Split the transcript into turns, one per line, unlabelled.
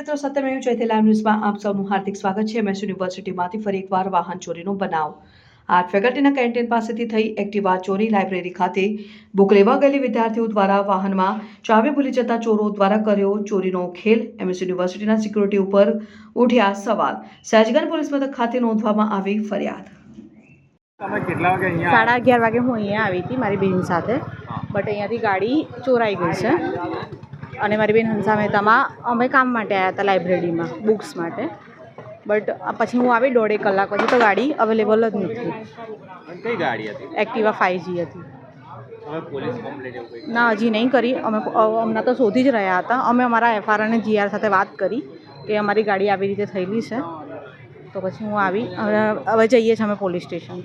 મિત્રો સત્યમેવ જયતે લાઈવ ન્યૂઝમાં આપ સૌનું હાર્દિક સ્વાગત છે। એમએસ યુનિવર્સિટીમાંથી ફરી એકવાર વાહન ચોરીનો બનાવ। આર્ટ ફેકલ્ટીના કેન્ટીન પાસેથી થઈ એક્ટિવા ચોરી। લાઇબ્રેરી ખાતે બુક લેવા ગયેલી વિદ્યાર્થીઓ દ્વારા વાહનમાં ચાવી ભૂલી જતા ચોરો દ્વારા કર્યો ચોરીનો ખેલ। એમએસ યુનિવર્સિટીના સિક્યુરિટી ઉપર ઉઠ્યા સવાલ। સયાજગંજ પોલીસ મથક ખાતે નોંધવામાં આવી ફરિયાદ।
11:30 વાગે હું અહીંયા આવી હતી મારી બહેન સાથે, બટ અહીંયાથી ગાડી ચોરાઈ ગઈ છે અને મારી બેન હંસા મહેતામાં અમે કામ માટે આવ્યા હતા લાઇબ્રેરીમાં બુક્સ માટે, બટ પછી હું આવી 1.5 કલાક પછી તો ગાડી અવેલેબલ જ નથી।
કઈ ગાડી હતી?
એક્ટિવા 5G હતી।
હવે પોલીસ કમ્પ્લેન્ટ એવું કંઈ
ના, હજી નહીં કરી। અમે હમણાં તો શોધી જ રહ્યા હતા। અમે અમારા FR અને GR સાથે વાત કરી કે અમારી ગાડી આવી રીતે થયેલી છે, તો પછી હું આવી। હવે જઈએ છીએ અમે પોલીસ સ્ટેશન।